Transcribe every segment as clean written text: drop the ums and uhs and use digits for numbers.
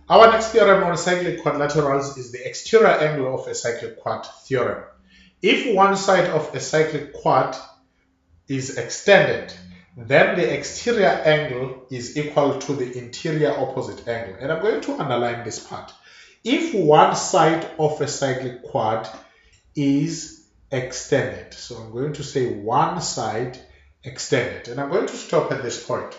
Our next theorem on cyclic quadrilaterals is the exterior angle of a cyclic quad theorem. If one side of a cyclic quad is extended, then the exterior angle is equal to the interior opposite angle. And I'm going to underline this part. If one side of a cyclic quad is extended, so I'm going to say one side extended, and I'm going to stop at this point.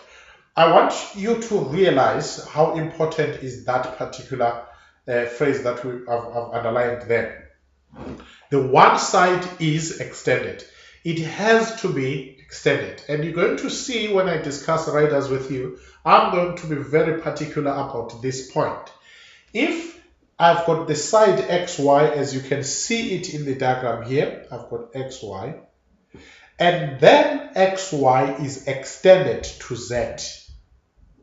I want you to realize how important is that particular phrase that I've underlined there. The one side is extended. It has to be extended. And you're going to see when I discuss riders with you, I'm going to be very particular about this point. If I've got the side xy, as you can see it in the diagram here, I've got xy, and then xy is extended to z.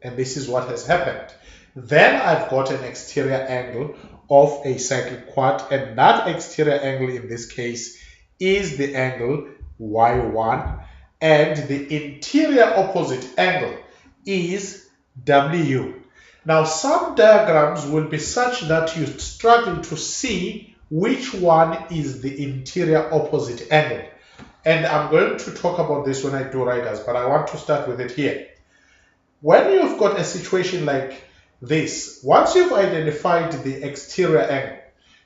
And this is what has happened. Then I've got an exterior angle of a cyclic quad, and that exterior angle in this case is the angle y1, and the interior opposite angle is w. Now some diagrams will be such that you struggle to see which one is the interior opposite angle. And I'm going to talk about this when I do riders, but I want to start with it here. When you've got a situation like this, once you've identified the exterior angle,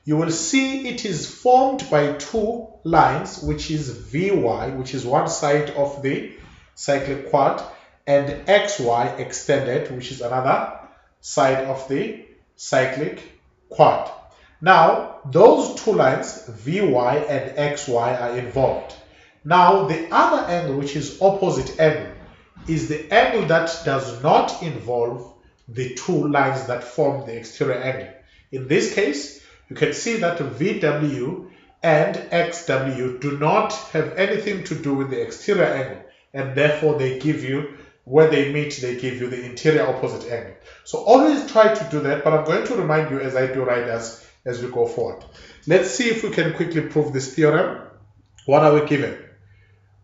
you will see it is formed by two lines, which is Vy, which is one side of the cyclic quad, and Xy extended, which is another side of the cyclic quad. Now, those two lines, Vy and Xy, are involved. Now, the other angle, which is opposite angle, is the angle that does not involve the two lines that form the exterior angle. In this case, you can see that VW and XW do not have anything to do with the exterior angle, and therefore they give you, where they meet, they give you the interior opposite angle. So always try to do that, but I'm going to remind you as I do riders as we go forward. Let's see if we can quickly prove this theorem. What are we given?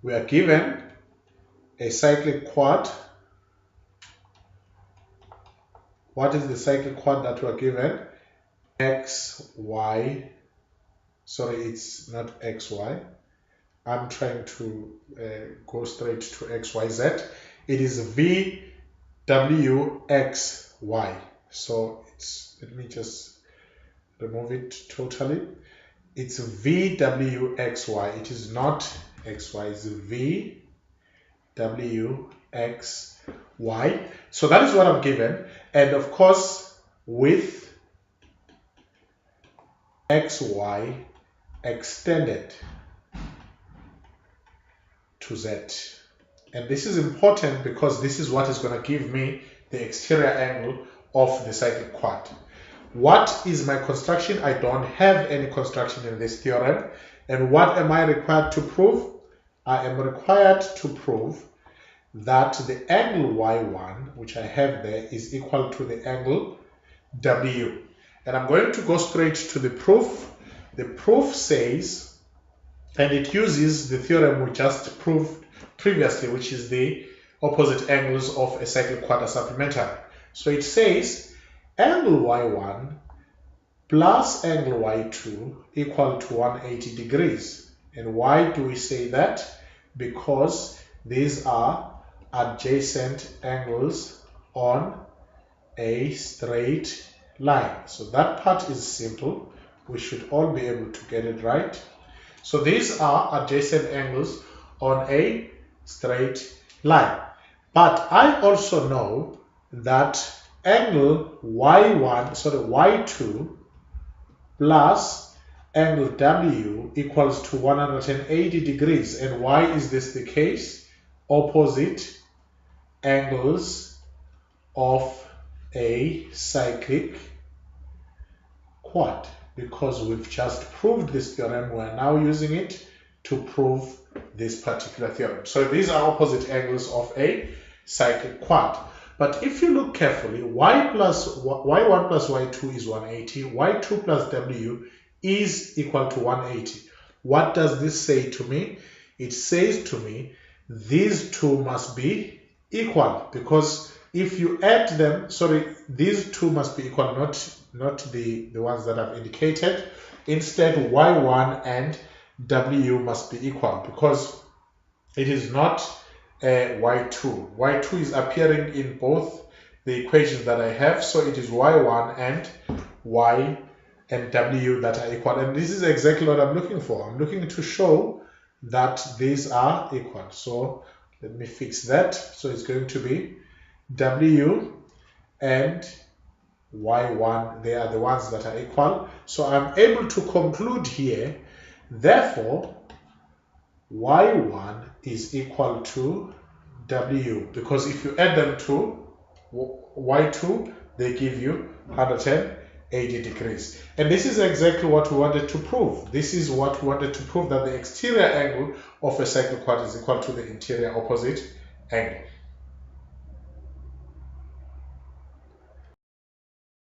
We are given a cyclic quad. What is the cyclic quad that we are given? XY. Sorry, it's not XY. I'm trying to go straight to XYZ. It is VWXY. So it's, let me just remove it totally. It's VWXY. It is not XY. It's VWXY. So that is what I'm given. And of course, with XY extended to Z. And this is important because this is what is going to give me the exterior angle of the cyclic quad. What is my construction? I don't have any construction in this theorem. And what am I required to prove? I am required to prove that the angle y1, which I have there, is equal to the angle w. And I'm going to go straight to the proof. The proof says, and it uses the theorem we just proved previously, which is the opposite angles of a cyclic quad are supplementary. So it says angle y1 plus angle y2 equal to 180 degrees. And why do we say that? Because these are adjacent angles on a straight line. So that part is simple. We should all be able to get it right. So these are adjacent angles on a straight line. But I also know that angle y2 plus angle w equals to 180 degrees. And why is this the case? Opposite angles of a cyclic quad. Because we've just proved this theorem, we're now using it to prove this particular theorem. So these are opposite angles of a cyclic quad. But if you look carefully, y1 plus y2 is 180, y2 plus w is equal to 180. What does this say to me? It says to me these two must be equal, because if you add them, sorry, these two must be equal, not the ones that I've indicated. Instead, y1 and w must be equal, because it is not y2. y2 is appearing in both the equations that I have, so it is y1 and y and w that are equal. And this is exactly what I'm looking for. I'm looking to show that these are equal. So let me fix that. So it's going to be w and y1, they are the ones that are equal. So I'm able to conclude here, therefore y1 is equal to w, because if you add them to y2, they give you 180 degrees. And this is exactly what we wanted to prove. This is what we wanted to prove, that the exterior angle of a cyclic quad is equal to the interior opposite angle.